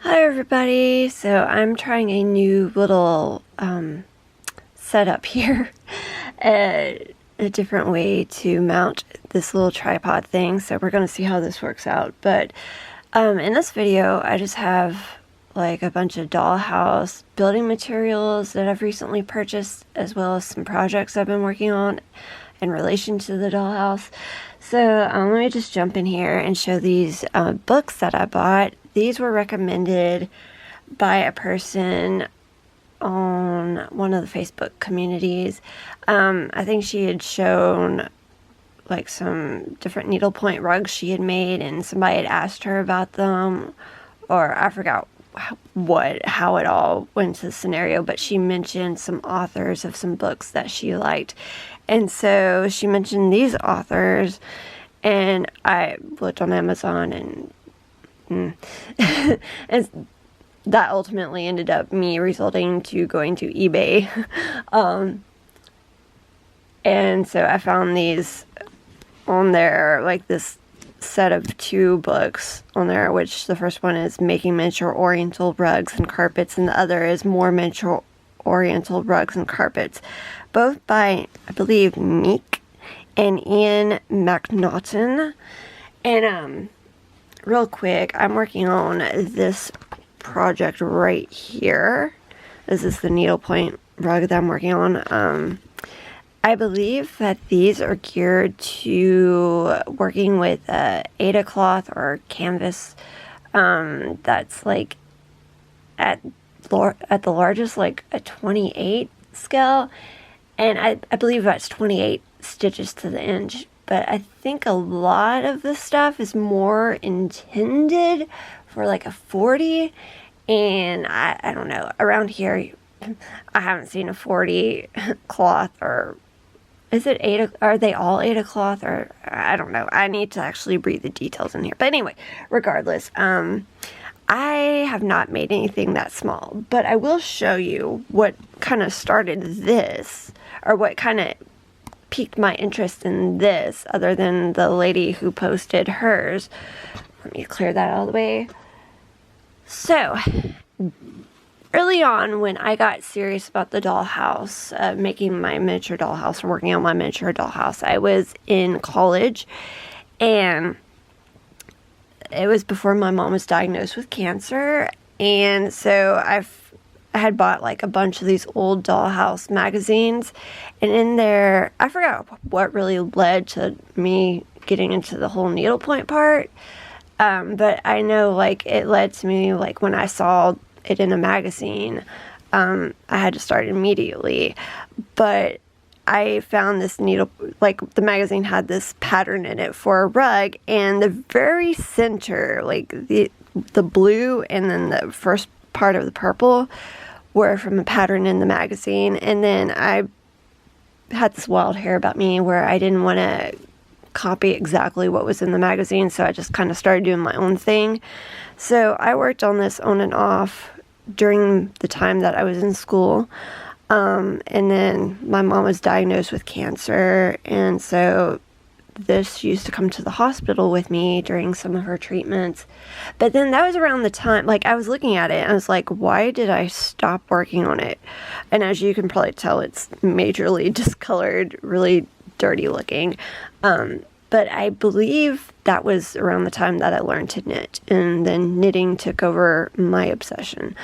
Hi everybody, so I'm trying a new little setup here, a different way to mount this little tripod thing, so we're going to see how this works out. But in this video I just have like a bunch of dollhouse building materials that I've recently purchased, as well as some projects I've been working on in relation to the dollhouse. So let me just jump in here and show these books that I bought. These were recommended by a person on one of the Facebook communities. I think she had shown like some different needlepoint rugs she had made, and somebody had asked her about them, or I forgot how it all went to the scenario, but she mentioned some authors of some books that she liked. And so she mentioned these authors, and I looked on Amazon, and and that ultimately ended up me resulting to going to eBay. And so I found these on there, like this set of 2 books on there, which the first one is Making Miniature Oriental Rugs and Carpets, and the other is More Miniature Oriental Rugs and Carpets, both by, I believe, Mica and Ian McNaughton. And real quick, I'm working on this project right here. This is the needlepoint rug that I'm working on. I believe that these are geared to working with Aida cloth or canvas that's like at the largest, like a 28 scale, and I believe that's 28 stitches to the inch. But I think a lot of this stuff is more intended for like a 40, and I don't know, around here I haven't seen a 40 cloth, or is it Aida? Are they all Aida cloth? Or I don't know. I need to actually read the details in here. But anyway, regardless, I have not made anything that small. But I will show you what kind of started this, or what kind of piqued my interest in this, other than the lady who posted hers. Let me clear that out of the way. So, early on, when I got serious about the dollhouse, making my miniature dollhouse, or working on my miniature dollhouse, I was in college, and it was before my mom was diagnosed with cancer. And so I had bought like a bunch of these old dollhouse magazines, and in there, I forgot what really led to me getting into the whole needlepoint part, but I know like it led to me, like when I saw it in a magazine, I had to start immediately. But I found this needle, like the magazine had this pattern in it for a rug, and the very center, like the blue and then the first part of the purple were from a pattern in the magazine. And then I had this wild hair about me where I didn't want to copy exactly what was in the magazine, so I just kind of started doing my own thing. So I worked on this on and off during the time that I was in school, and then my mom was diagnosed with cancer, and so this used to come to the hospital with me during some of her treatments. But then that was around the time, like I was looking at it and I was like, why did I stop working on it? And as you can probably tell, it's majorly discolored, really dirty looking. But I believe that was around the time that I learned to knit, and then knitting took over my obsession.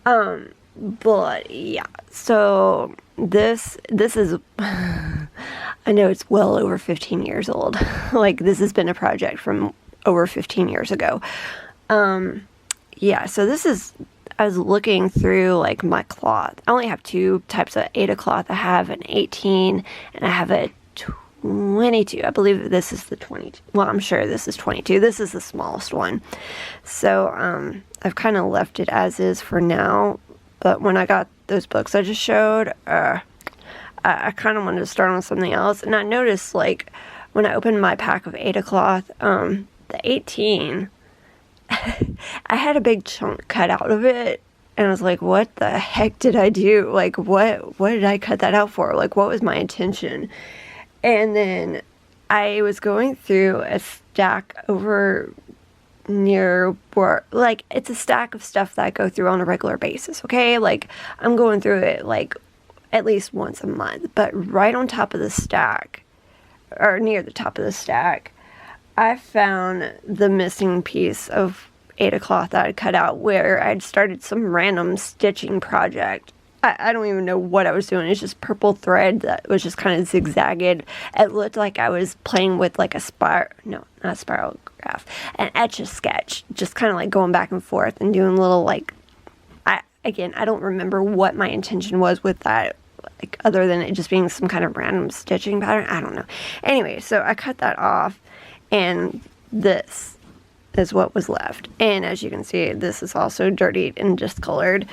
But yeah, so this is, I know it's well over 15 years old. Like this has been a project from over 15 years ago. Yeah, so this is, I was looking through like my cloth. I only have 2 types of Aida cloth. I have an 18 and I have a 22. I believe this is the 22. Well, I'm sure this is 22. This is the smallest one. So I've kind of left it as is for now. But when I got those books I just showed, I kind of wanted to start on something else. And I noticed, like, when I opened my pack of Aida cloth, the 18, I had a big chunk cut out of it. And I was like, what the heck did I do? Like, what did I cut that out for? Like, what was my intention? And then I was going through a stack over near where, like, it's a stack of stuff that I go through on a regular basis, okay? Like, I'm going through it, like, at least once a month. But right on top of the stack, or near the top of the stack, I found the missing piece of Aida cloth that I'd cut out where I'd started some random stitching project. I don't even know what I was doing. It's just purple thread that was just kind of zigzagged. It looked like I was playing with like a not a spirograph, an Etch-a-Sketch, just kind of like going back and forth and doing little like, I don't remember what my intention was with that, like other than it just being some kind of random stitching pattern. I don't know. Anyway, so I cut that off, and this is what was left. And as you can see, this is also dirtied and discolored.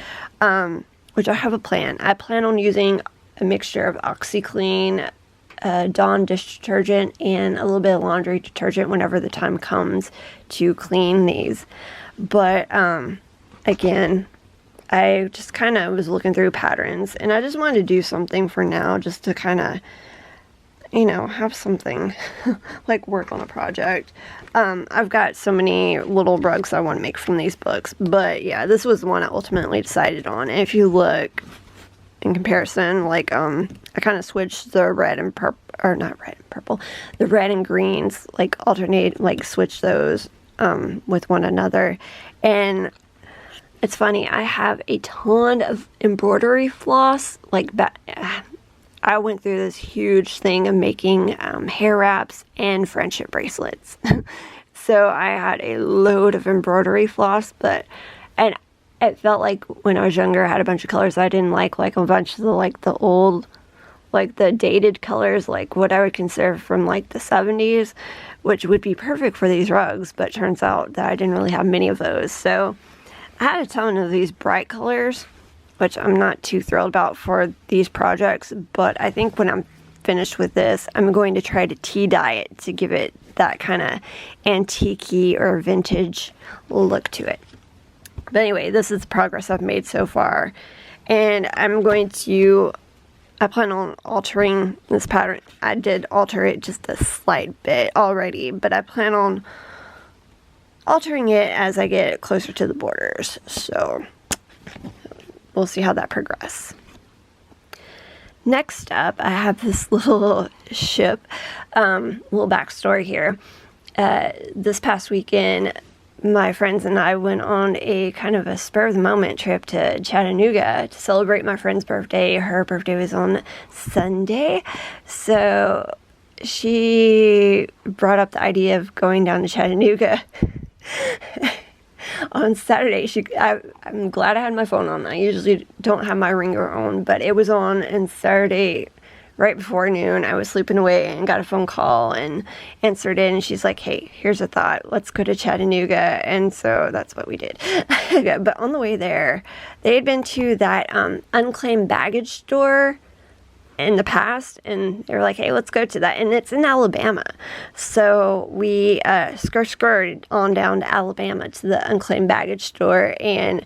Which I have a plan. I plan on using a mixture of OxyClean, Dawn dish detergent, and a little bit of laundry detergent whenever the time comes to clean these. But again, I just kind of was looking through patterns, and I just wanted to do something for now just to kind of, you know, have something like work on a project. I've got so many little rugs I want to make from these books, but yeah, this was the one I ultimately decided on. And if you look in comparison, like, I kind of switched the red and purple, or not red and purple, the red and greens, like alternate, like switch those, with one another. And it's funny, I have a ton of embroidery floss, like I went through this huge thing of making hair wraps and friendship bracelets. So I had a load of embroidery floss, and it felt like when I was younger I had a bunch of colors I didn't like a bunch of the old, like the dated colors, like what I would consider from like the 70s, which would be perfect for these rugs, but it turns out that I didn't really have many of those. So I had a ton of these bright colors, which I'm not too thrilled about for these projects, but I think when I'm finished with this, I'm going to try to tea dye it to give it that kind of antique-y or vintage look to it. But anyway, this is the progress I've made so far, and I plan on altering this pattern. I did alter it just a slight bit already, but I plan on altering it as I get closer to the borders, so we'll see how that progresses. Next up, I have this little ship, little backstory here. This past weekend, my friends and I went on a kind of a spur-of-the-moment trip to Chattanooga to celebrate my friend's birthday. Her birthday was on Sunday, so she brought up the idea of going down to Chattanooga on Saturday. I'm glad I had my phone on. I usually don't have my ringer on, but it was on, and Saturday, right before noon, I was sleeping away and got a phone call and answered it, and she's like, hey, here's a thought. Let's go to Chattanooga. And so that's what we did. But on the way there, they had been to that unclaimed baggage store in the past, and they were like, hey, let's go to that, and it's in Alabama. So we skirted on down to Alabama to the unclaimed baggage store, and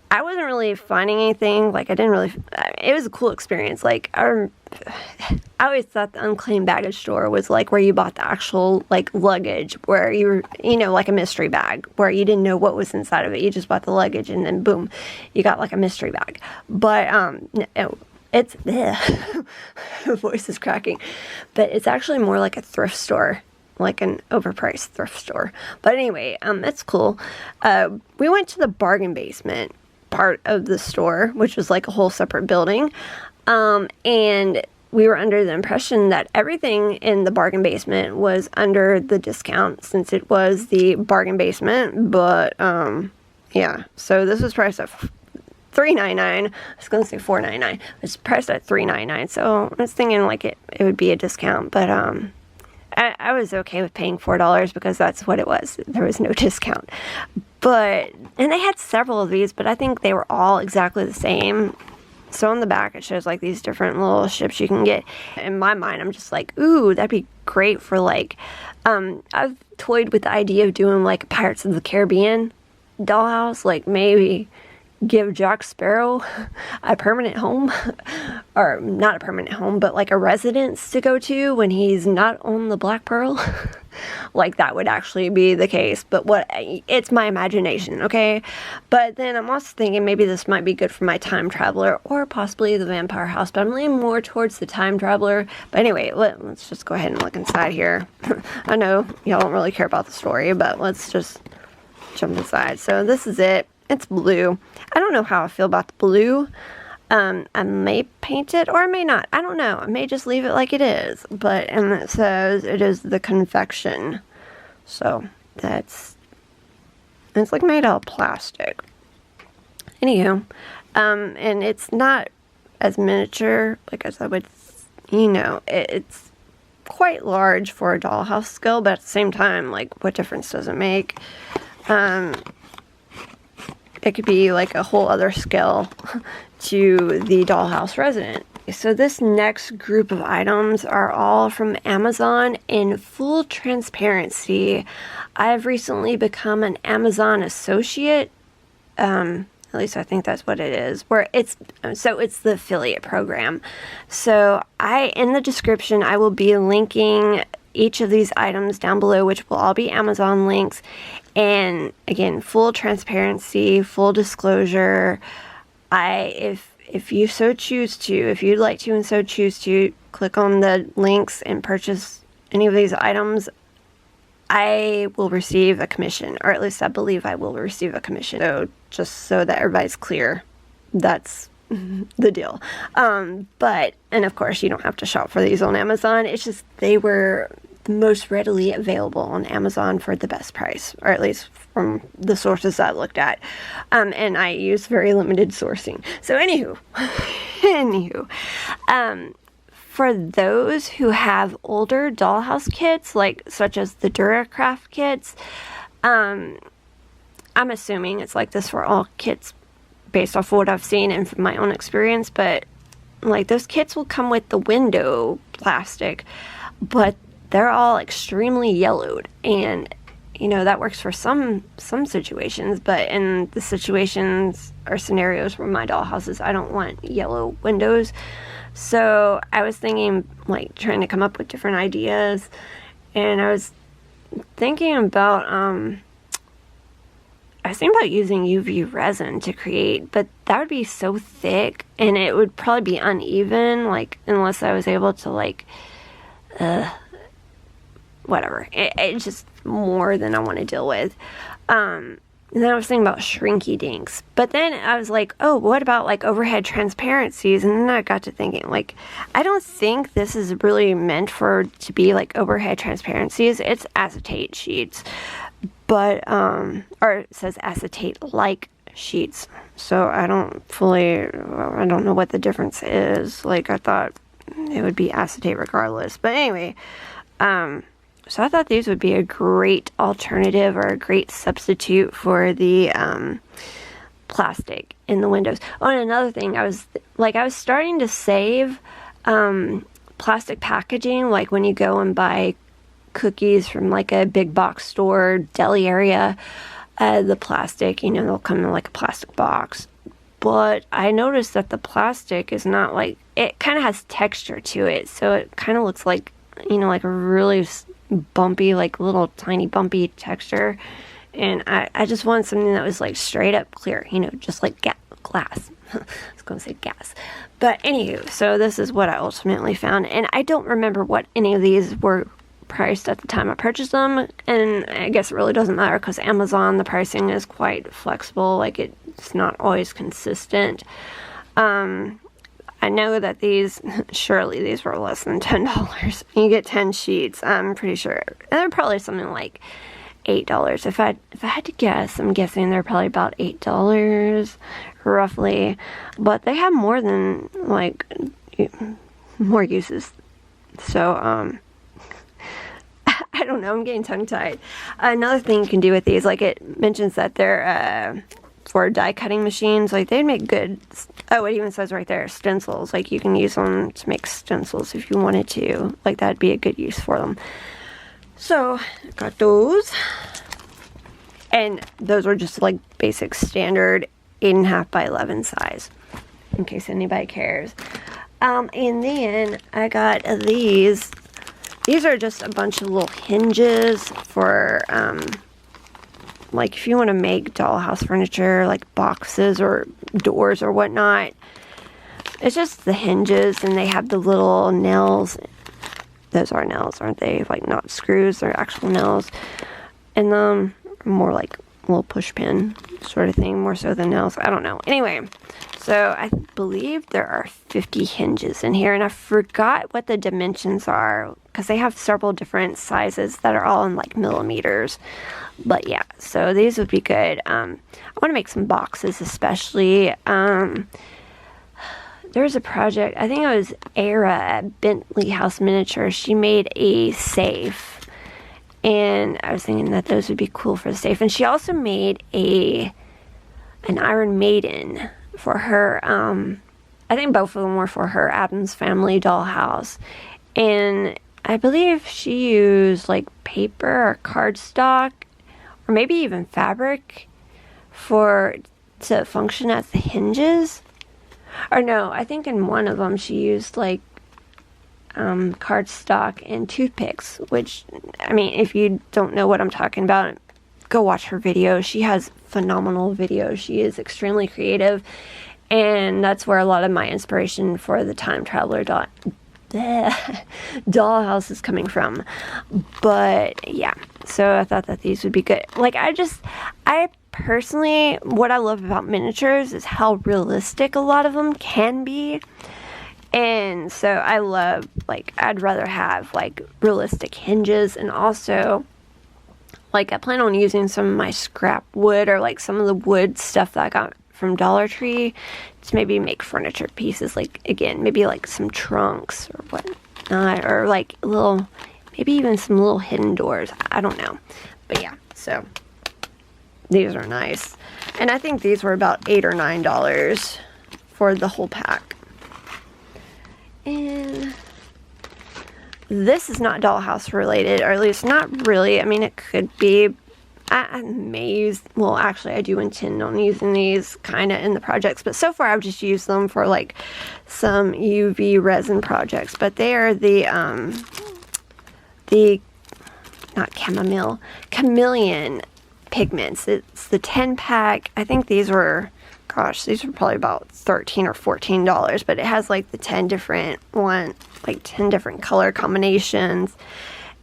I wasn't really finding anything. Like, it was a cool experience. Like, I always thought the unclaimed baggage store was like where you bought the actual like luggage, where you were, like a mystery bag, where you didn't know what was inside of it. You just bought the luggage, and then boom, you got like a mystery bag. But it's the voice is cracking, but it's actually more like a thrift store, like an overpriced thrift store. But anyway, that's cool. We went to the bargain basement part of the store, which was like a whole separate building, and we were under the impression that everything in the bargain basement was under the discount since it was the bargain basement. But yeah, so this was priced at $3.99. I was going to say $4.99. It's priced at $3.99. So I was thinking like it would be a discount, but I was okay with paying $4 because that's what it was. There was no discount. And they had several of these, but I think they were all exactly the same. So on the back, it shows like these different little ships you can get. In my mind, I'm just like, ooh, that'd be great for like, I've toyed with the idea of doing like Pirates of the Caribbean dollhouse, like maybe give Jack Sparrow a permanent home, or not a permanent home, but like a residence to go to when he's not on the Black Pearl. Like that would actually be the case, but it's my imagination, okay? But then I'm also thinking maybe this might be good for my time traveler, or possibly the vampire house, but I'm leaning more towards the time traveler. But anyway, let's just go ahead and look inside here. I know y'all don't really care about the story, but let's just jump inside. So this is it. It's blue. I don't know how I feel about the blue. I may paint it or I may not. I don't know. I may just leave it like it is. And it says it is the confection. So it's like made out of plastic. Anywho, and it's not as miniature, like as I would, it's quite large for a dollhouse scale, but at the same time, like, what difference does it make? It could be like a whole other scale to the dollhouse resident. So this next group of items are all from Amazon in full transparency. I've recently become an Amazon associate. At least I think that's what it is. It's the affiliate program. So in the description, I will be linking each of these items down below, which will all be Amazon links. And again, full transparency, full disclosure. If you so choose to, if you'd like to and so choose to, click on the links and purchase any of these items, I will receive a commission, or at least I believe I will receive a commission. So just so that everybody's clear, that's the deal. And of course, you don't have to shop for these on Amazon. It's just they were the most readily available on Amazon for the best price, or at least from the sources I looked at. And I use very limited sourcing. So anywho, for those who have older dollhouse kits, such as the Duochrome kits, I'm assuming it's like this for all kits based off of what I've seen and from my own experience, but like those kits will come with the window plastic, but they're all extremely yellowed, and that works for some situations, but in the situations or scenarios where my dollhouses, I don't want yellow windows. So I was thinking, like, trying to come up with different ideas, and I was thinking about using UV resin to create, but that would be so thick and it would probably be uneven, like, unless I was able to whatever. It's just more than I want to deal with. And then I was thinking about shrinky dinks. But then I was like, oh, what about like overhead transparencies? And then I got to thinking, like, I don't think this is really meant to be like overhead transparencies. It's acetate sheets. But, or it says acetate-like sheets. So I don't know what the difference is. Like, I thought it would be acetate regardless. But anyway, so I thought these would be a great alternative or a great substitute for the plastic in the windows. Oh, and another thing, I was starting to save plastic packaging, like when you go and buy cookies from like a big box store, deli area, the plastic, they'll come in like a plastic box. But I noticed that the plastic is not like, it kind of has texture to it, so it kind of looks like, like a really bumpy, like little tiny bumpy texture. And I just wanted something that was like straight up clear, just like glass. I was going to say gas. But anywho, so this is what I ultimately found. And I don't remember what any of these were priced at the time I purchased them. And I guess it really doesn't matter because Amazon, the pricing is quite flexible. Like it's not always consistent. I know that surely these were less than $10. You get 10 sheets, I'm pretty sure. And they're probably something like $8. If I had to guess, I'm guessing they're probably about $8, roughly. But they have more than, more uses. So, I don't know, I'm getting tongue-tied. Another thing you can do with these, it mentions that they're, for die cutting machines, they'd make good, it even says right there, stencils. You can use them to make stencils if you wanted to. That'd be a good use for them. So, got those. And those were just basic standard 8.5 by 11 size, in case anybody cares. And then I got these. These are just a bunch of little hinges for, like if you want to make dollhouse furniture, like boxes or doors or whatnot. It's just the hinges, and they have the little nails. Those are nails, aren't they? Like not screws, they're actual nails. And more like a little push pin sort of thing, more so than nails. I don't know. Anyway, so I believe there are 50 hinges in here, and I forgot what the dimensions are because they have several different sizes that are all in like millimeters. But yeah, so these would be good. I want to make some boxes, especially. There's a project, I think it was Era at Bentley House Miniature. She made a safe, and I was thinking that those would be cool for the safe. And she also made an Iron Maiden for her. I think both of them were for her Addams Family dollhouse, and I believe she used like paper or cardstock, or maybe even fabric, to function as the hinges. Or no, I think in one of them she used like cardstock and toothpicks, which, I mean, if you don't know what I'm talking about, go watch her video. She has phenomenal videos. She is extremely creative, and that's where a lot of my inspiration for the Time Traveler dollhouse is coming from. But yeah, so I thought that these would be good. Like, I personally, what I love about miniatures is how realistic a lot of them can be. And so I love, like, I'd rather have like realistic hinges, and also like I plan on using some of my scrap wood or like some of the wood stuff that I got from Dollar Tree to maybe make furniture pieces, like again, maybe like some trunks or whatnot, or like maybe even some little hidden doors. I don't know. But yeah, so these are nice. And I think these were about $8 or $9 for the whole pack. And this is not dollhouse related, or at least not really. I mean, it could be. I may use, well, actually, I do intend on using these kind of in the projects, but so far I've just used them for like some UV resin projects. But they are the not Chameleon pigments. It's the 10-pack. I think these were, gosh, these were probably about $13 or $14, but it has like the 10 different color combinations.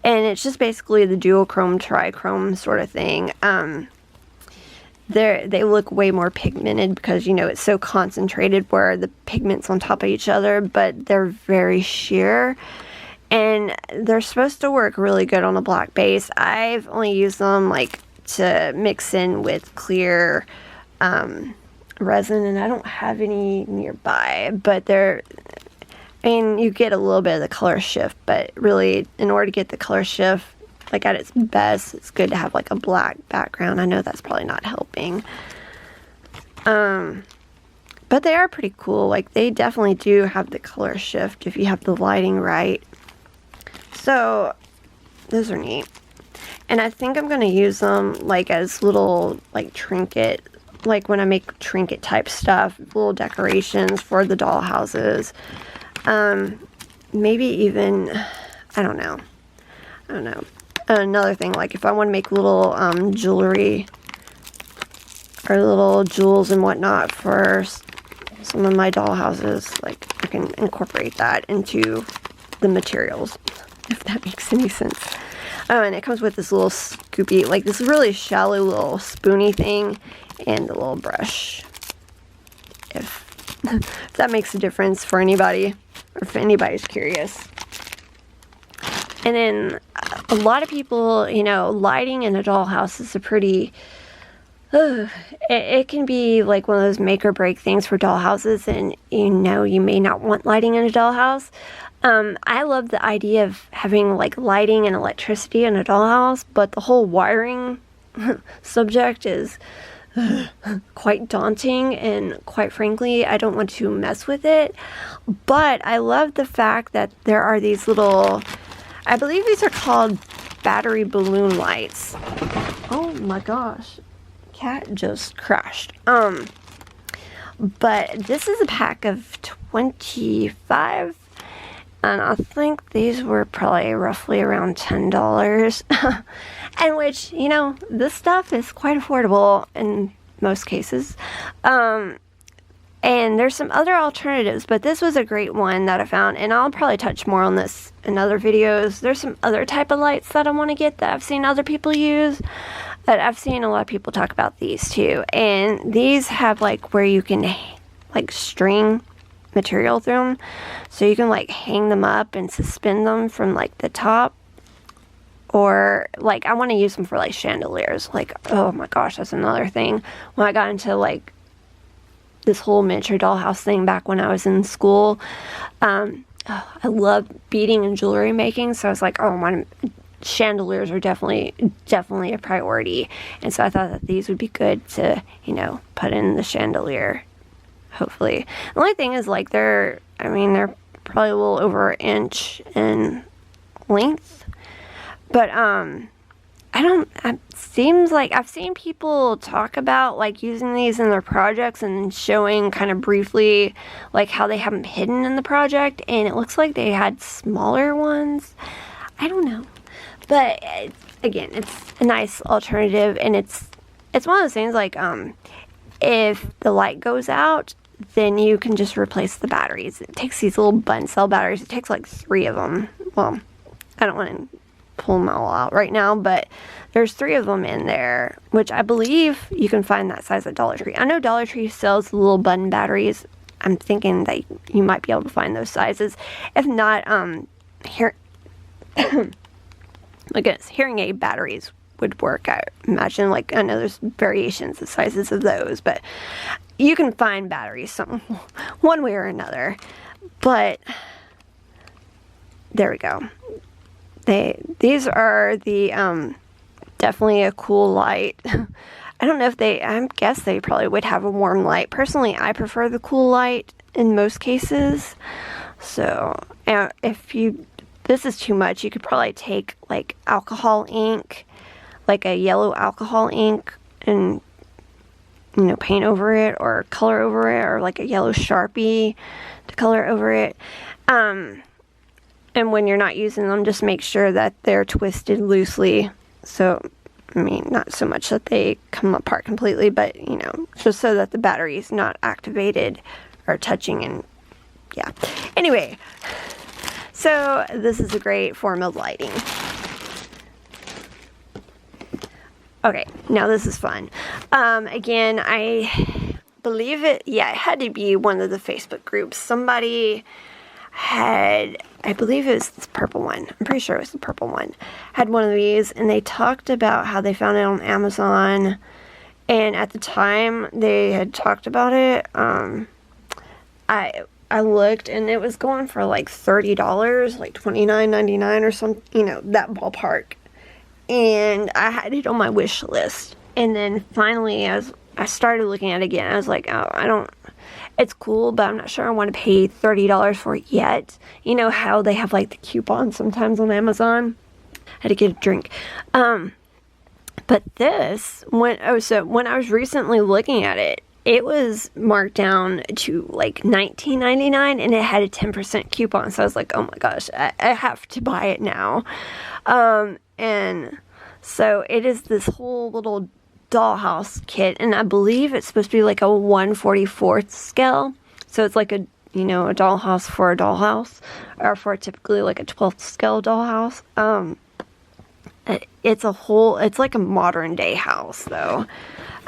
And it's just basically the duochrome, trichrome sort of thing. They look way more pigmented because, you know, it's so concentrated where the pigment's on top of each other, but they're very sheer. And they're supposed to work really good on a black base. I've only used them like to mix in with clear resin, and I don't have any nearby, but you get a little bit of the color shift, but really, in order to get the color shift like at its best, it's good to have like a black background. I know that's probably not helping. But they are pretty cool. Like, they definitely do have the color shift if you have the lighting right. So, those are neat. And I think I'm going to use them like as little like trinket, like when I make trinket type stuff, little decorations for the dollhouses. Maybe even, I don't know. Another thing, like if I want to make little jewelry or little jewels and whatnot for some of my dollhouses, like I can incorporate that into the materials, if that makes any sense. Oh, and it comes with this little scoopy, like this really shallow little spoony thing, and a little brush. If that makes a difference for anybody, or if anybody's curious. And then a lot of people, you know, lighting in a dollhouse is a pretty, it can be like one of those make or break things for dollhouses, and you know, you may not want lighting in a dollhouse. I love the idea of having like lighting and electricity in a dollhouse, but the whole wiring subject is quite daunting, and quite frankly, I don't want to mess with it. But I love the fact that there are these little, I believe these are called battery balloon lights. Oh my gosh, cat just crashed. But this is a pack of 25. And I think these were probably roughly around $10. And which, you know, this stuff is quite affordable in most cases. And there's some other alternatives, but this was a great one that I found, and I'll probably touch more on this in other videos. There's some other type of lights that I want to get that I've seen other people use, but I've seen a lot of people talk about these too. And these have like where you can like string material through them, so you can like hang them up and suspend them from like the top. Or like I want to use them for like chandeliers. Like, oh my gosh, that's another thing. When I got into like this whole miniature dollhouse thing back when I was in school, I love beading and jewelry making, so I was like, oh, my chandeliers are definitely a priority. And so I thought that these would be good to, you know, put in the chandelier, hopefully. The only thing is, like, they're probably a little over an inch in length, but it seems like I've seen people talk about like using these in their projects and showing kind of briefly like how they have them hidden in the project, and it looks like they had smaller ones. I don't know, but again, it's a nice alternative, and it's one of those things like if the light goes out, then you can just replace the batteries. It takes these little button cell batteries. It takes like 3 of them. Well, I don't want to pull them all out right now, but there's 3 of them in there, which I believe you can find that size at Dollar Tree. I know Dollar Tree sells little button batteries. I'm thinking that you might be able to find those sizes. If not, here, I guess hearing aid batteries would work. I imagine, like, I know there's variations of sizes of those, but you can find batteries one way or another. But there we go. These are the definitely a cool light. I don't know if I guess they probably would have a warm light. Personally, I prefer the cool light in most cases. So if this is too much, you could probably take like alcohol ink, like a yellow alcohol ink, and paint over it or color over it, or like a yellow Sharpie to color over it. And when you're not using them, just make sure that they're twisted loosely. So, not so much that they come apart completely, but, just so that the battery is not activated or touching. And yeah. Anyway, so this is a great form of lighting. Okay, now this is fun. Again, I believe it had to be one of the Facebook groups. Somebody had, I believe it was this purple one. I'm pretty sure it was the purple one. Had one of these, and they talked about how they found it on Amazon. And at the time they had talked about it, I looked, and it was going for like $30, like $29.99 or something, that ballpark. And I had it on my wish list. And then finally, as I started looking at it again, I was like, oh, it's cool, but I'm not sure I want to pay $30 for it yet. You know how they have like the coupons sometimes on Amazon? I had to get a drink. But this, when I was recently looking at it, it was marked down to like $19.99, and it had a 10% coupon. So I was like, oh my gosh, I have to buy it now. And so it is this whole little dollhouse kit, and I believe it's supposed to be like a 1/44 scale. So it's like a dollhouse for a dollhouse, or for typically like a 12th scale dollhouse. It's like a modern day house though.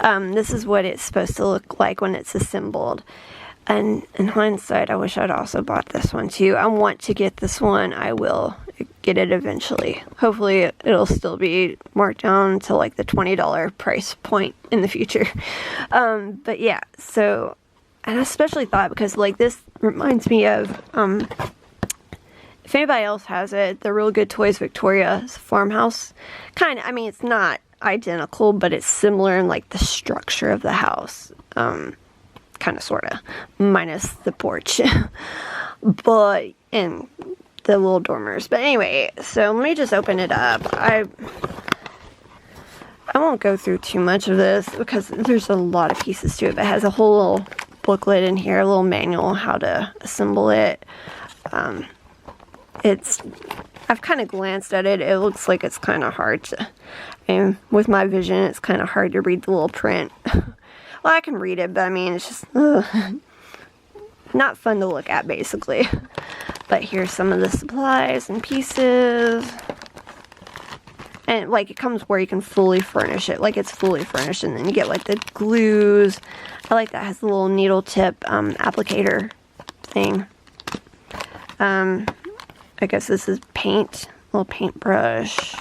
This is what it's supposed to look like when it's assembled. And in hindsight, I wish I'd also bought this one too. I want to get this one. I will get it eventually. Hopefully it'll still be marked down to like the $20 price point in the future. But yeah, so, and I especially thought, because like this reminds me of, if anybody else has it, the Real Good Toys Victoria's farmhouse. It's not identical, but it's similar in like the structure of the house. Kind of, sort of, minus the porch. And the little dormers. But anyway, so let me just open it up. I won't go through too much of this because there's a lot of pieces to it, but it has a whole little booklet in here, a little manual on how to assemble it. I've kind of glanced at it. It looks like it's kind of hard to, and with my vision, it's kind of hard to read the little print. Well, I can read it, but I mean, it's just not fun to look at, basically. But here's some of the supplies and pieces. And, like, it comes where you can fully furnish it. Like, it's fully furnished, and then you get, like, the glues. I like that it has the little needle tip applicator thing. I guess this is paint, little paintbrush.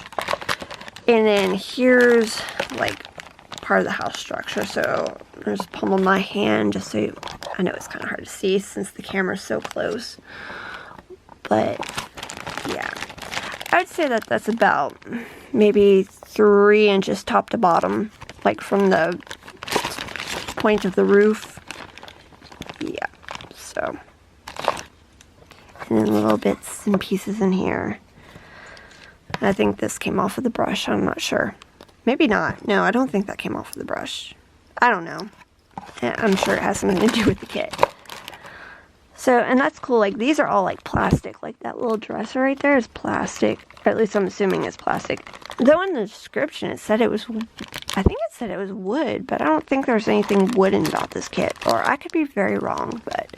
And then here's like part of the house structure. So there's palm of my hand, just so I know it's kind of hard to see since the camera's so close. But yeah, I'd say that that's about maybe 3 inches top to bottom, like from the point of the roof. Yeah, so. And then little bits and pieces in here. I think this came off of the brush. I'm not sure. Maybe not. No, I don't think that came off of the brush. I don't know. I'm sure it has something to do with the kit. So, and that's cool. Like, these are all like plastic. Like, that little dresser right there is plastic. Or at least I'm assuming it's plastic. Though in the description it said it was, I think it said it was wood. But I don't think there's anything wooden about this kit. Or I could be very wrong, but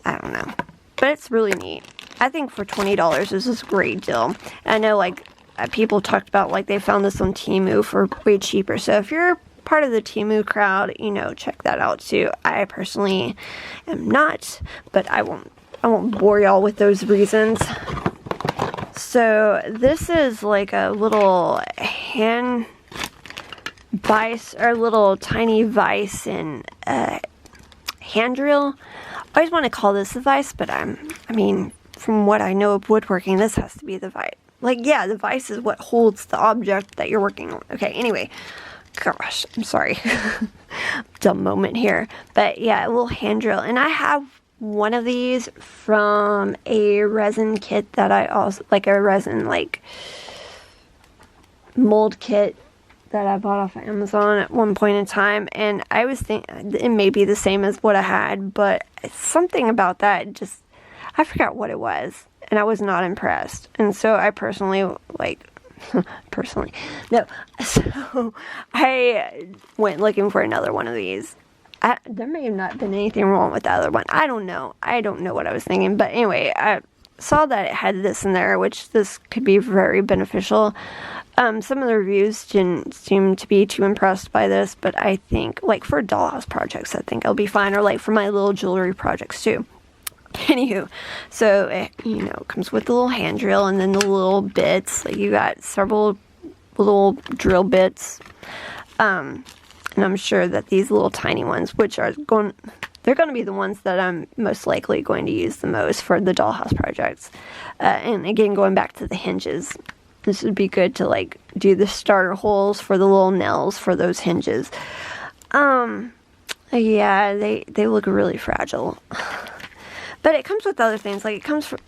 I don't know. But it's really neat. I think for $20, this is a great deal. I know, like, people talked about, like, they found this on Temu for way cheaper. So if you're part of the Temu crowd, you know, check that out too. I personally am not, but I won't bore y'all with those reasons. So this is like a little hand vise, or little tiny vise and hand drill. I always want to call this the vise, but I mean, from what I know of woodworking, this has to be the vise. Like, yeah, the vise is what holds the object that you're working on. Okay, anyway. Gosh, I'm sorry. Dumb moment here. But yeah, a little hand drill. And I have one of these from a resin kit that I also, like a resin, like, mold kit that I bought off of Amazon at one point in time, and I was thinking it may be the same as what I had, but something about that just, I forgot what it was, and I was not impressed. And so I personally, like, no, so I went looking for another one of these. There may have not been anything wrong with the other one. I don't know what I was thinking, but anyway, I saw that it had this in there, which this could be very beneficial. Some of the reviews didn't seem to be too impressed by this, but I think, like, for dollhouse projects, I think it'll be fine, or like for my little jewelry projects too. Anywho, so it, you know, comes with the little hand drill and then the little bits. Like, you got several little drill bits. And I'm sure that these little tiny ones, which are they're going to be the ones that I'm most likely going to use the most for the dollhouse projects. And again, going back to the hinges, this would be good to, like, do the starter holes for the little nails for those hinges. Yeah, they look really fragile. But it comes with other things. Like, it comes from,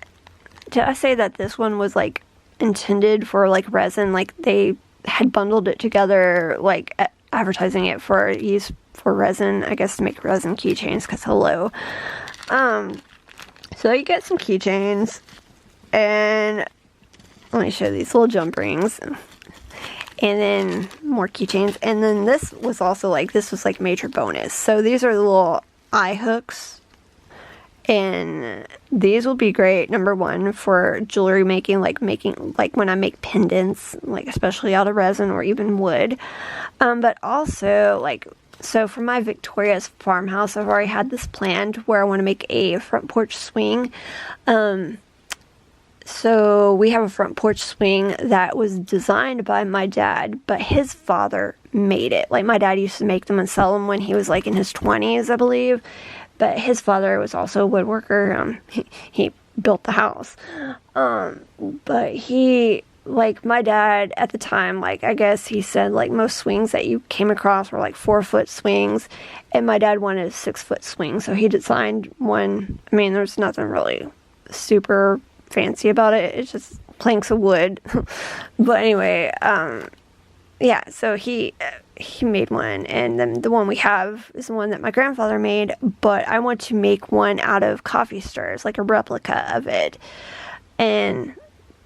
did I say that this one was, like, intended for, like, resin? Like, they had bundled it together, like, advertising it for use for resin, I guess, to make resin keychains, because hello. So you get some keychains, and let me show these little jump rings, and then more keychains, and then this was also, like, this was, like, major bonus. So these are the little eye hooks, and these will be great, number one, for jewelry making, like when I make pendants, like, especially out of resin or even wood. But also, like, so for my Victoria's farmhouse, I've already had this planned where I want to make a front porch swing. So we have a front porch swing that was designed by my dad, but his father made it. Like, my dad used to make them and sell them when he was, like, in his 20s, I believe. But his father was also a woodworker. He built the house. But he, like, my dad at the time, like, I guess he said, like, most swings that you came across were, like, 4-foot swings. And my dad wanted a 6-foot swing. So he designed one. I mean, there's nothing really super fancy about it. It's just planks of wood. But anyway, yeah, so he he made one, and then the one we have is the one that my grandfather made, but I want to make one out of coffee stirrers, like a replica of it, and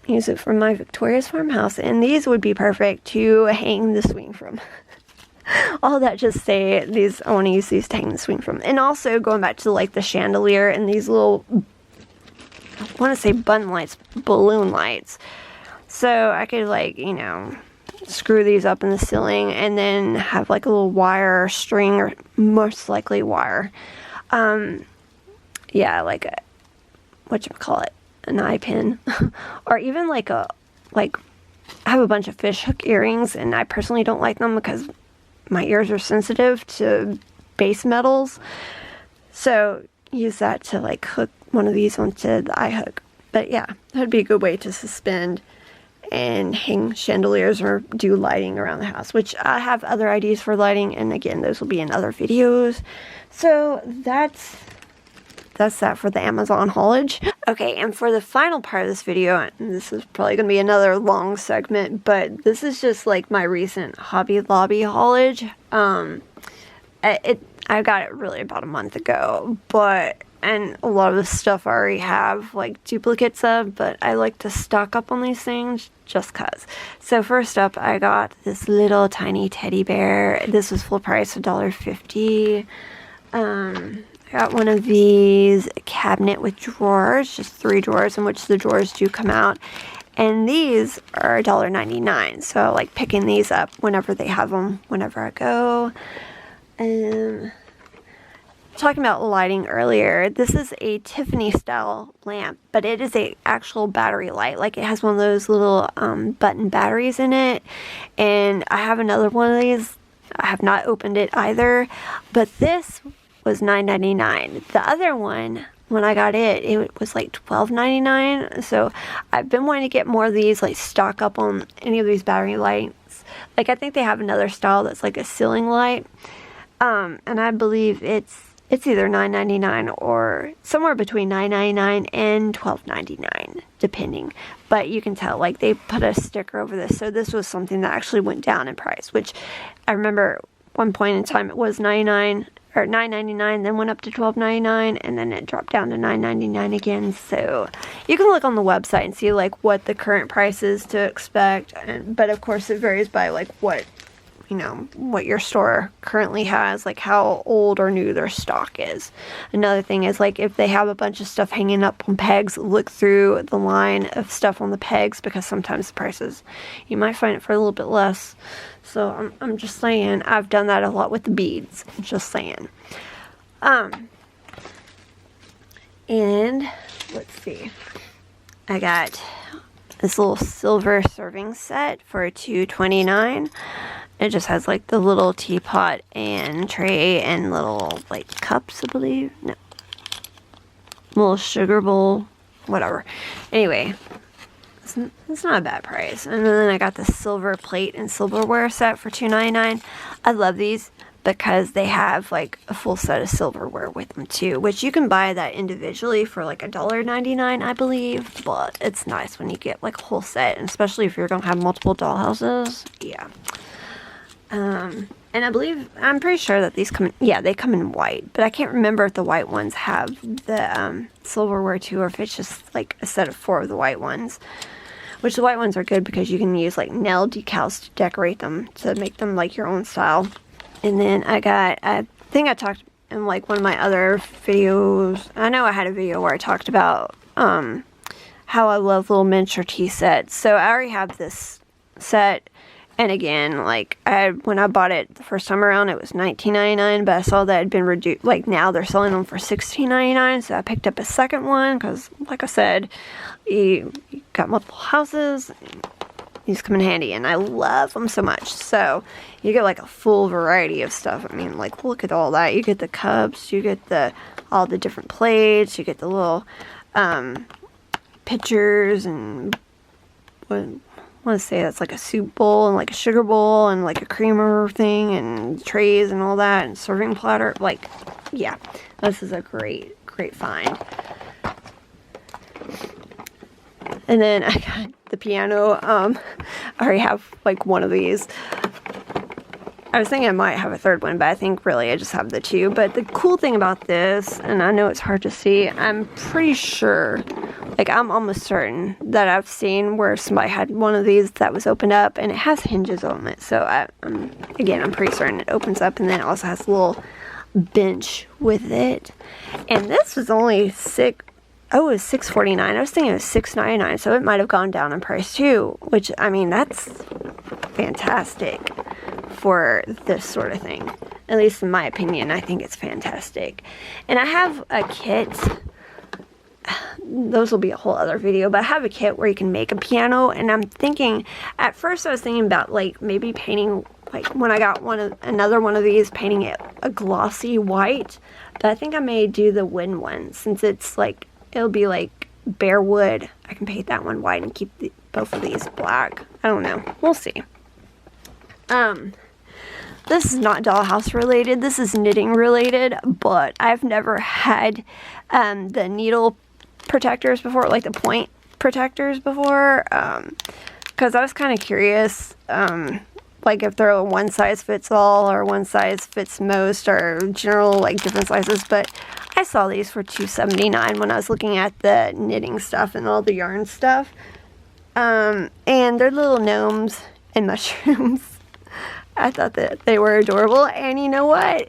use it from my Victoria's farmhouse. And these would be perfect to hang the swing from. All that just say, these, I want to use these to hang the swing from. And also going back to like the chandelier and these little, I want to say button lights, balloon lights. So I could, like, you know, screw these up in the ceiling and then have like a little wire string, or most likely wire. Yeah, like a, whatchamacallit, an eye pin. Or even like a, like, I have a bunch of fish hook earrings, and I personally don't like them because my ears are sensitive to base metals. So use that to like hook one of these onto the eye hook. But yeah, that would be a good way to suspend and hang chandeliers or do lighting around the house, which I have other ideas for lighting, and again, those will be in other videos. So that's that for the Amazon haulage. Okay, and for the final part of this video, and this is probably going to be another long segment, but this is just like my recent Hobby Lobby haulage. I got it really about a month ago, and a lot of the stuff I already have like duplicates of, but I like to stock up on these things just cause. So first up, I got this little tiny teddy bear. This was full price, $1.50. I got one of these, a cabinet with drawers, just 3 drawers, in which the drawers do come out. And these are $1.99, so I like picking these up whenever they have them, whenever I go. Talking about lighting earlier, this is a Tiffany style lamp, but it is a actual battery light. Like, it has one of those little button batteries in it. And I have another one of these. I have not opened it either, but this was $9.99. The other one, when I got it, it was like $12.99. So I've been wanting to get more of these, like stock up on any of these battery lights. Like, I think they have another style that's like a ceiling light, and I believe it's either $9.99 or somewhere between $9.99 and $12.99, depending. But you can tell, like, they put a sticker over this, so this was something that actually went down in price, which I remember one point in time it was $9.99, then went up to $12.99, and then it dropped down to $9.99 again. So you can look on the website and see like what the current price is to expect, but of course it varies by like what, you know, what your store currently has, like how old or new their stock is. Another thing is, like, if they have a bunch of stuff hanging up on pegs, look through the line of stuff on the pegs, because sometimes the prices, you might find it for a little bit less. So I'm just saying, I've done that a lot with the beads, just saying. And let's see, I got this little silver serving set for $2.29. It just has like the little teapot and tray and little like cups, I believe. No, little sugar bowl, whatever. Anyway, it's not a bad price. And then I got the silver plate and silverware set for $2.99. I love these because they have like a full set of silverware with them too, which you can buy that individually for like $1.99, I believe. But it's nice when you get like a whole set, and especially if you're gonna have multiple dollhouses. Yeah. And I believe, I'm pretty sure that these come in, yeah, they come in white, but I can't remember if the white ones have the silverware too, or if it's just like a set of 4 of the white ones. Which the white ones are good because you can use like nail decals to decorate them, to make them like your own style. And then I think I talked in like one of my other videos, I know I had a video where I talked about how I love little miniature tea sets. So I already have this set. And again, like, when I bought it the first time around, it was $19.99, but I saw that it had been reduced. Like, now they're selling them for $16.99, so I picked up a second one, because, like I said, you got multiple houses, these come in handy, and I love them so much. So, you get, like, a full variety of stuff. I mean, like, look at all that. You get the cups, you get all the different plates, you get the little, pitchers, and I want to say that's like a soup bowl and like a sugar bowl and like a creamer thing and trays and all that, and serving platter. Like, yeah, this is a great find. And then I got the piano. I already have like one of these. I was thinking I might have a third one, but I think really I just have the 2. But the cool thing about this, and I know it's hard to see, I'm pretty sure, like I'm almost certain that I've seen where somebody had one of these that was opened up, and it has hinges on it. So I'm pretty certain it opens up, and then it also has a little bench with it. And this was only it was $6.49. I was thinking it was $6.99, so it might have gone down in price too, which, I mean, that's fantastic for this sort of thing. At least in my opinion, I think it's fantastic. And I have a kit, those will be a whole other video, but I have a kit where you can make a piano, and I'm thinking, at first I was thinking about like maybe painting, like when I got another one of these, painting it a glossy white, but I think I may do the wooden one, since it's like, it'll be like bare wood. I can paint that one white and keep both of these black. I don't know. We'll see. This is not dollhouse related. This is knitting related, but I've never had the needle protectors before, like the point protectors before, because I was kind of curious, like if they're a one size fits all or one size fits most, or general like different sizes. But I saw these for $2.79 when I was looking at the knitting stuff and all the yarn stuff, and they're little gnomes and mushrooms. I thought that they were adorable, and you know what?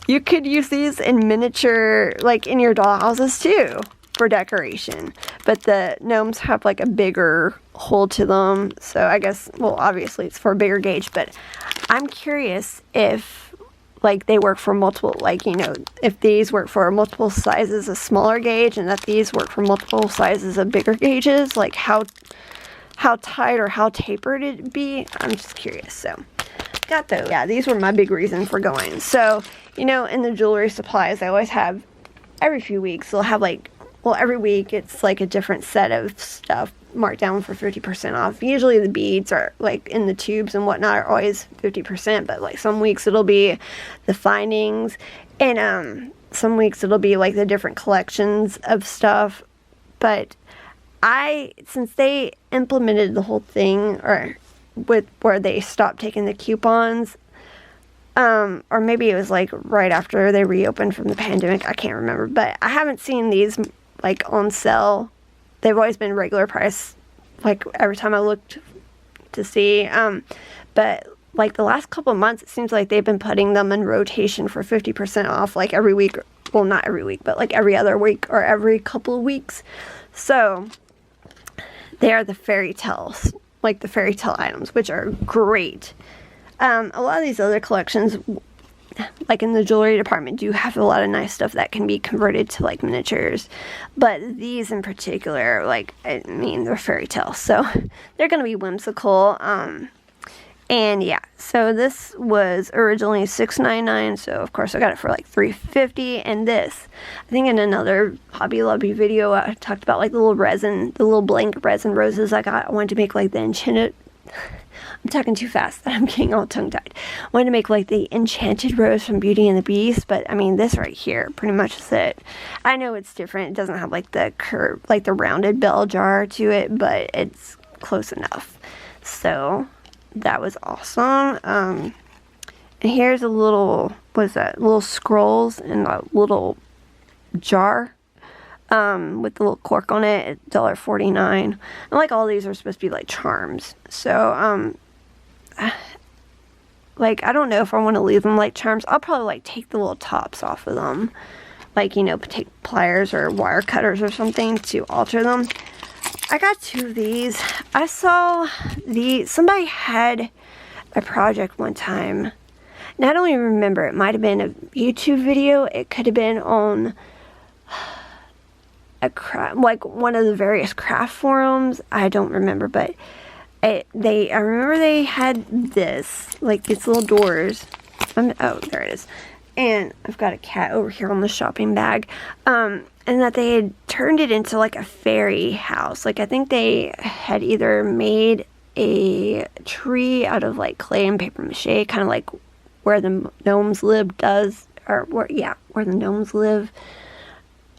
You could use these in miniature, like in your dollhouses too, for decoration. But the gnomes have like a bigger hole to them, so I guess, well, obviously it's for a bigger gauge, but I'm curious if like they work for multiple, like, you know, if these work for multiple sizes of smaller gauge, and that these work for multiple sizes of bigger gauges, like how tight or how tapered it'd be. I'm just curious. So got those. Yeah, these were my big reason for going. So, you know, in the jewelry supplies, I always have, every few weeks, they'll have like, well, every week it's like a different set of stuff marked down for 50% off. Usually the beads are like in the tubes and whatnot are always 50%, but like some weeks it'll be the findings, and some weeks it'll be like the different collections of stuff. But since they implemented the whole thing, or with where they stopped taking the coupons, or maybe it was like right after they reopened from the pandemic, I can't remember, but I haven't seen these like on sale. They've always been regular price, like every time I looked to see, but like the last couple of months, it seems like they've been putting them in rotation for 50% off, like every week. Well, not every week, but like every other week or every couple of weeks. So they are the fairy tales, like the fairy tale items, which are great. A lot of these other collections, like in the jewelry department, do have a lot of nice stuff that can be converted to like miniatures, but these in particular, like, I mean, they're fairy tales, so they're gonna be whimsical. And yeah, so this was originally $6.99, so of course I got it for like $3.50. And this, I think in another Hobby Lobby video, I talked about like the little blank resin roses I got. I wanted to make like the enchanted, I'm talking too fast, I'm getting all tongue-tied. I wanted to make like the enchanted rose from Beauty and the Beast, but I mean, this right here pretty much is it. I know it's different, it doesn't have like the curve, like the rounded bell jar to it, but it's close enough. So that was awesome. And here's a little, what is that, little scrolls in a little jar, with the little cork on it, $1.49. And like all these are supposed to be like charms, so like I don't know if I want to leave them like charms. I'll probably like take the little tops off of them, like, you know, take pliers or wire cutters or something to alter them. I got 2 of these. I saw somebody had a project one time, and I don't even remember, it might have been a YouTube video, it could have been on like one of the various craft forums, I don't remember, but I remember they had this, like these little doors, oh, there it is, and I've got a cat over here on the shopping bag, and that they had turned it into like a fairy house. Like I think they had either made a tree out of like clay and paper mache, kind of like where the gnomes live where the gnomes live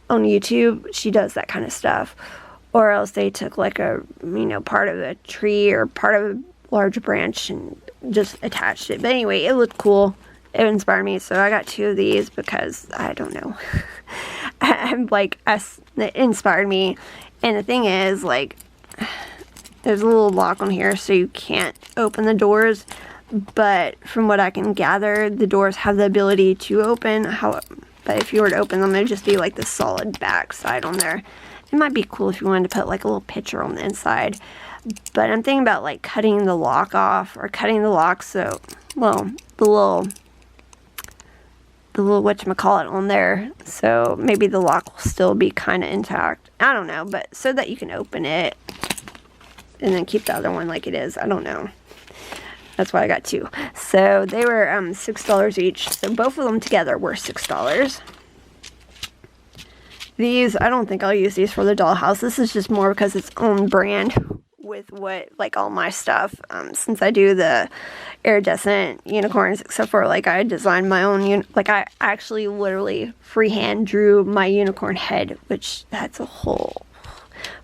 on YouTube. She does that kind of stuff. Or else they took like a, you know, part of a tree or part of a large branch and just attached it. But anyway, it looked cool. It inspired me, so I got 2 of these because I don't know. I'm like, it inspired me. And the thing is, like, there's a little lock on here, so you can't open the doors. But from what I can gather, the doors have the ability to open. But if you were to open them, it'd just be like the solid back side on there. It might be cool if you wanted to put like a little picture on the inside. But I'm thinking about like cutting the lock off, or cutting the lock so, well, the little whatchamacallit on there, so maybe the lock will still be kind of intact. I don't know, but so that you can open it and then keep the other one like it is. I don't know. That's why I got 2. So they were $6 each. So both of them together were $6. These, I don't think I'll use these for the dollhouse. This is just more because it's on brand with what, like, all my stuff. Since I do the iridescent unicorns, except for, like, I designed my own, like, I actually literally freehand drew my unicorn head, which that's a whole,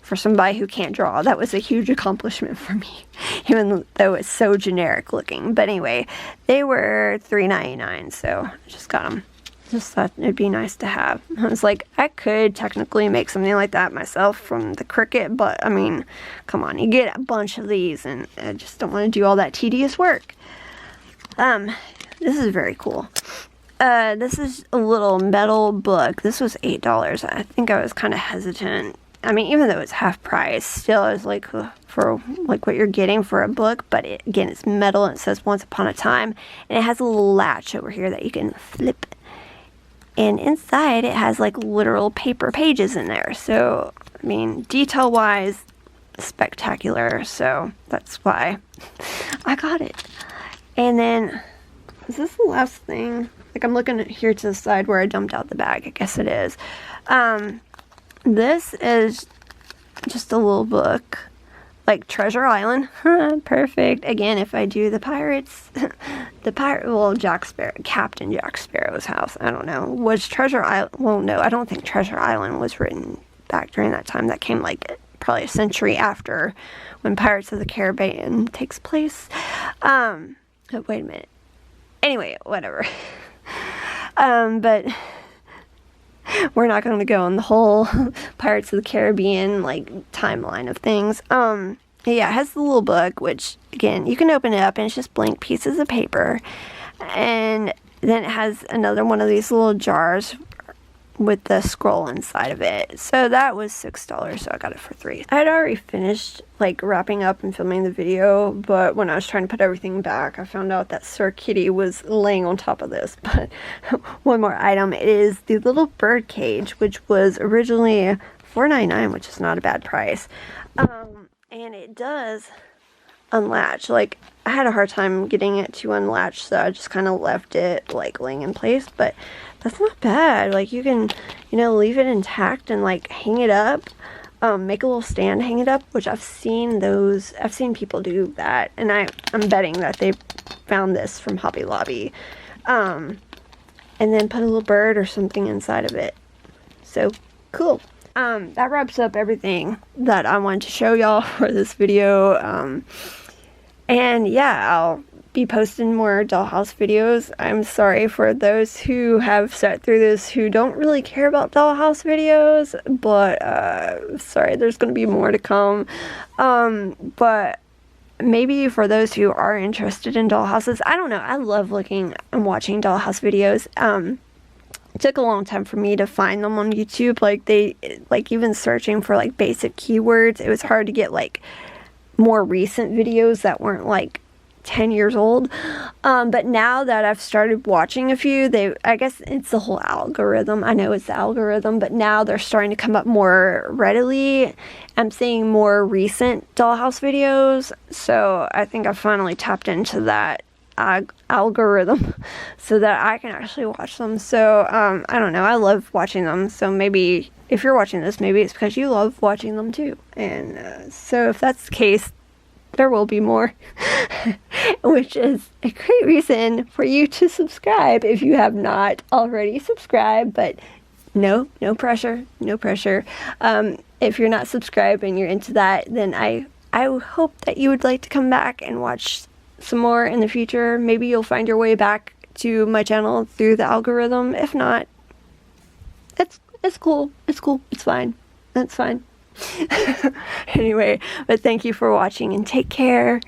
for somebody who can't draw, that was a huge accomplishment for me, even though it's so generic looking. But anyway, they were $3.99, so I just got them. Just thought it'd be nice to have. I was like, I could technically make something like that myself from the Cricut, but I mean, come on, you get a bunch of these, and I just don't want to do all that tedious work. This is very cool. This is a little metal book. This was $8. I think I was kind of hesitant. I mean, even though it's half price, still is like for like what you're getting for a book. But again, it's metal, and it says Once Upon a Time, and it has a little latch over here that you can flip. And inside it has like literal paper pages in there. So, I mean, detail-wise, spectacular. So that's why I got it. And then, is this the last thing? Like, I'm looking here to the side where I dumped out the bag. I guess it is. This is just a little book. Like Treasure Island. Perfect. Again, if I do the pirates, well, Captain Jack Sparrow's house, I don't know. Was Treasure Island, well, no, I don't think Treasure Island was written back during that time. That came like probably a century after when Pirates of the Caribbean takes place. Oh, wait a minute. Anyway, whatever. But we're not going to go on the whole Pirates of the Caribbean, like, timeline of things. Yeah, it has the little book, which, again, you can open it up, and it's just blank pieces of paper. And then it has another one of these little jars with the scroll inside of it. So that was $6, so I got it for $3. I had already finished, like, wrapping up and filming the video, but when I was trying to put everything back, I found out that Sir Kitty was laying on top of this. But one more item, it is the little bird cage, which was originally $4.99, which is not a bad price. And it does unlatch. Like, I had a hard time getting it to unlatch, so I just kind of left it, like, laying in place, but that's not bad. Like, you can, you know, leave it intact and, like, hang it up, make a little stand, hang it up, which I've seen people do that, and I'm betting that they found this from Hobby Lobby, and then put a little bird or something inside of it. So, cool. That wraps up everything that I wanted to show y'all for this video, and yeah, I'll be posting more dollhouse videos. I'm sorry for those who have sat through this who don't really care about dollhouse videos, but sorry, there's going to be more to come. But maybe for those who are interested in dollhouses, I don't know, I love looking and watching dollhouse videos. It took a long time for me to find them on YouTube. Like even searching for like basic keywords, it was hard to get like more recent videos that weren't like 10 years old. But now that I've started watching a few, I guess it's the whole algorithm. I know it's the algorithm, but now they're starting to come up more readily. I'm seeing more recent dollhouse videos, so I think I finally tapped into that algorithm so that I can actually watch them. So I don't know, I love watching them, so maybe if you're watching this, maybe it's because you love watching them too. And so if that's the case, there will be more, which is a great reason for you to subscribe if you have not already subscribed. But no pressure. If you're not subscribed and you're into that, then I hope that you would like to come back and watch some more in the future. Maybe you'll find your way back to my channel through the algorithm. If not, it's cool. It's cool. It's fine. That's fine. Anyway, but thank you for watching and take care.